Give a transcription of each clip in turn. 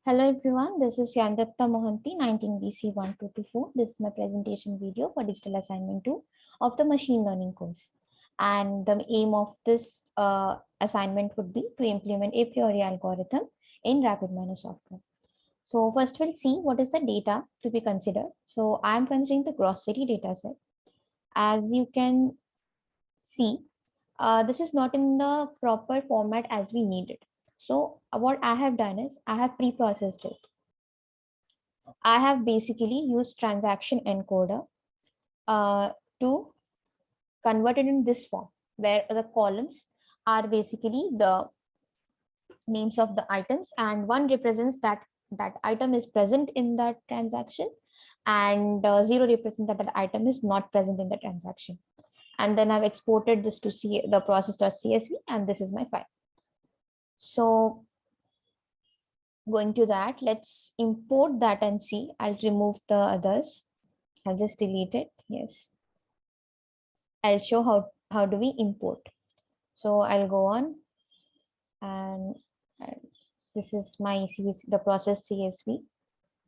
Hello everyone, this is Yandapta Mohanty, 19BC1224. This is my presentation video for digital assignment 2 of the machine learning course. And the aim of this assignment would be to implement a priori algorithm in RapidMiner software. So first we'll see what is the data to be considered. So I'm considering the grocery data set. As you can see, this is not in the proper format as we need it. So what I have done is I have pre-processed it. I have basically used transaction encoder to convert it in this form, where the columns are basically the names of the items, and one represents that item is present in that transaction, and zero represents that item is not present in the transaction. And then I've exported this to the process.csv, and this is my file. So going to that, let's import that and see. I'll remove the others. I'll just delete it. Yes. I'll show how do we import. So I'll go on and this is my the process CSV.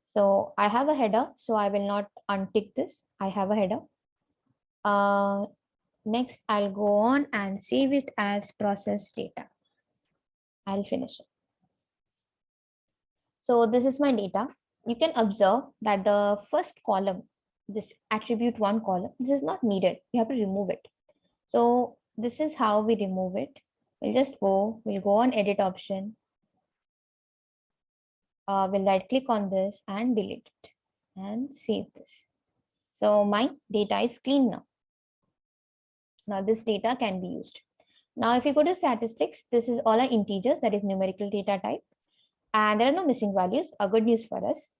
So I have a header, so I will not untick this. I have a header. Next, I'll go on and save it as process data. I'll finish it. So this is my data. You can observe that the first column, this attribute one column, this is not needed. You have to remove it. So this is how we remove it. We'll go on edit option. We'll right click on this and delete it and save this. So my data is clean now. Now this data can be used. Now if you go to statistics, this is all our integers, that is numerical data type. And there are no missing values, a good news for us.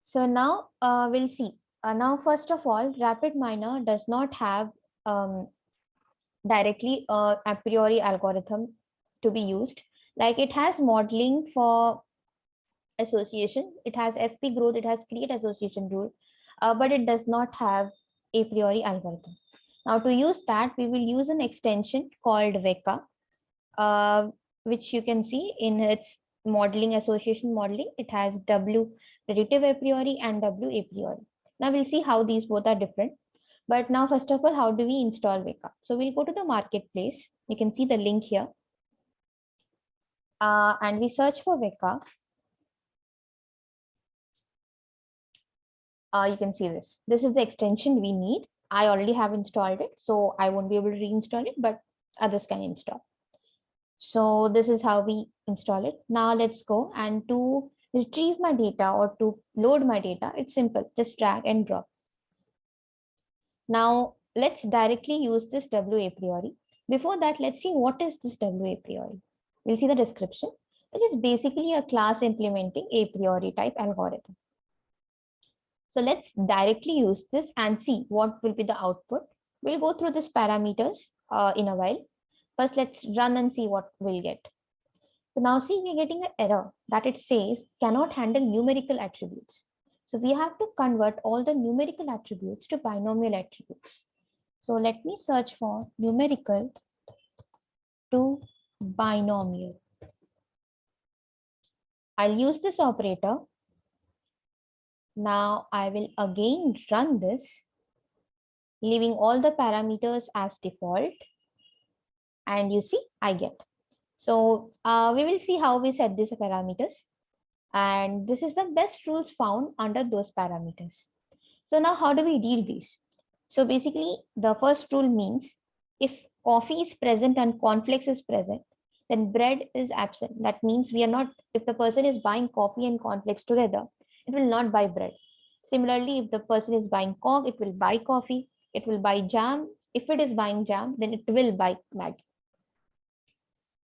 So now we'll see. Now, first of all, RapidMiner does not have directly a priori algorithm to be used. Like it has modeling for association, it has FP growth, it has create association rule, but it does not have a priori algorithm. Now to use that, we will use an extension called Weka, which you can see in its modeling, association modeling. It has W predictive a priori and W a priori. Now we'll see how these both are different. But now, first of all, how do we install Weka? So we'll go to the marketplace. You can see the link here. And we search for Weka. You can see this. This is the extension we need. I already have installed it, so I won't be able to reinstall it, but others can install. So this is how we install it. Now let's go, and to retrieve my data or to load my data, it's simple. Just drag and drop. Now let's directly use this W a priori. Before that, let's see what is this W a priori. We'll see the description, which is basically a class implementing a priori type algorithm. So let's directly use this and see what will be the output. We'll go through these parameters in a while. First, let's run and see what we'll get. So now see, we're getting an error that it says cannot handle numerical attributes. So we have to convert all the numerical attributes to binomial attributes. So let me search for numerical to binomial. I'll use this operator. Now I will again run this, leaving all the parameters as default. And you see, I get. So we will see how we set these parameters. And this is the best rules found under those parameters. So now how do we read these? So basically, the first rule means if coffee is present and cornflakes is present, then bread is absent. That means we are not, if the person is buying coffee and cornflakes together, it will not buy bread. Similarly, if the person is buying Coke, it will buy coffee, it will buy jam. If it is buying jam, then it will buy Maggi.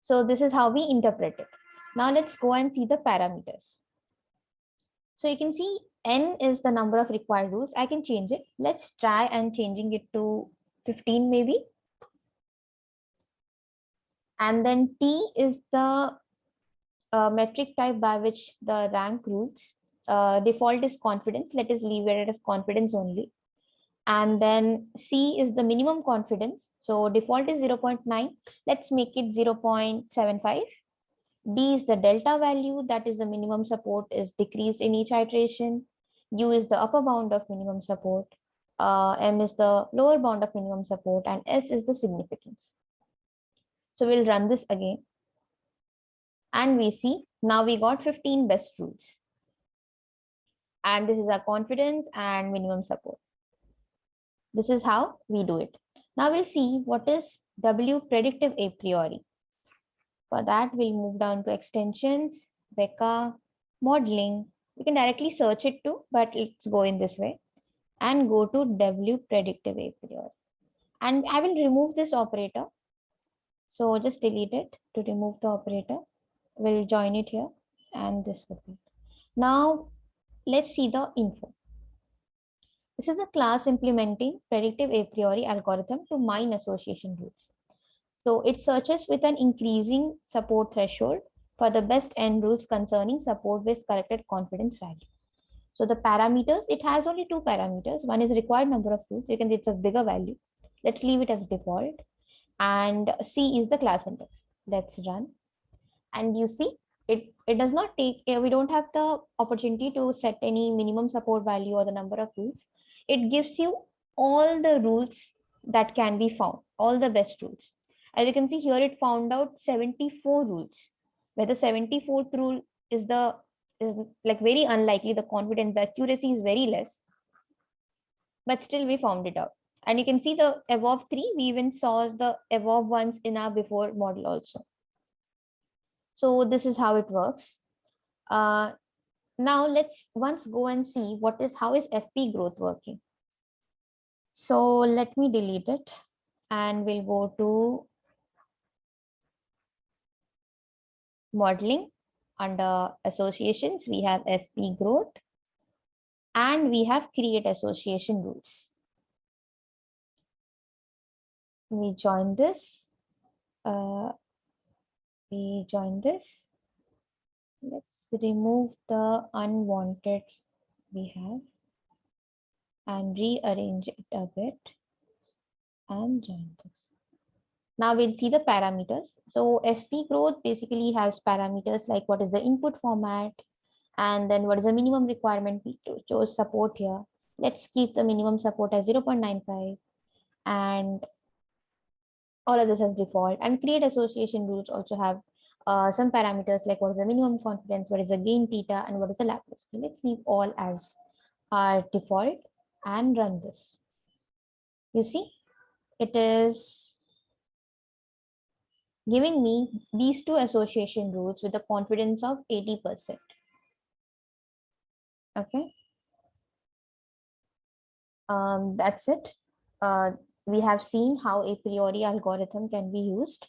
So this is how we interpret it. Now let's go and see the parameters. So you can see N is the number of required rules. I can change it. Let's try and changing it to 15 maybe. And then T is the metric type by which the rank rules. Default is confidence. Let us leave it as confidence only. And then C is the minimum confidence. So default is 0.9. Let's make it 0.75. D is the delta value, that is the minimum support is decreased in each iteration. U is the upper bound of minimum support. M is the lower bound of minimum support, and S is the significance. So we'll run this again. And we see now we got 15 best rules. And this is our confidence and minimum support. This is how we do it. Now we'll see what is W predictive a priori. For that, we'll move down to extensions, Weka, modeling. You can directly search it too, but let's go in this way and go to W predictive a priori. And I will remove this operator. So just delete it to remove the operator. We'll join it here and this would be. Now let's see the info. This is a class implementing predictive a priori algorithm to mine association rules. So it searches with an increasing support threshold for the best n rules concerning support with corrected confidence value. So the parameters, it has only two parameters. One is required number of rules. You can see it's a bigger value. Let's leave it as default. And C is the class index. Let's run. And you see, it does not take, we don't have the opportunity to set any minimum support value or the number of rules. It gives you all the rules that can be found, all the best rules. As you can see here, it found out 74 rules, where the 74th rule is like very unlikely. The confidence, the accuracy is very less, but still we found it out. And you can see the above three, we even saw the above ones in our before model also. So this is how it works. Now let's once go and see how is FP growth working. So let me delete it and we'll go to modeling. Under associations, we have FP growth and we have create association rules. We join this. Let's remove the unwanted we have and rearrange it a bit and join this. Now we'll see the parameters. So FP growth basically has parameters like what is the input format and then what is the minimum requirement. We chose support here. Let's keep the minimum support as 0.95 and all of this as default. And create association rules also have some parameters like what is the minimum confidence, what is the gain theta, and what is the Laplace. Let's leave all as our default and run this. You see, it is giving me these two association rules with a confidence of 80%. Okay. That's it. We have seen how a priori algorithm can be used.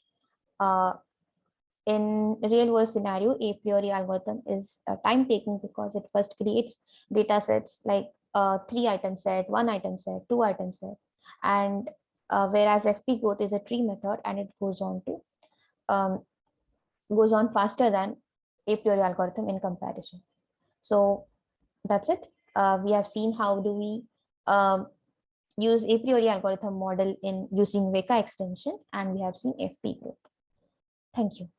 In real world scenario, a priori algorithm is time taking because it first creates data sets like 3 item set, 1 item set, 2 item set, and whereas FP growth is a tree method and it goes on faster than a priori algorithm in comparison. So that's it. We have seen how do we use a priori algorithm model in using Weka extension, and we have seen FP growth. Thank you.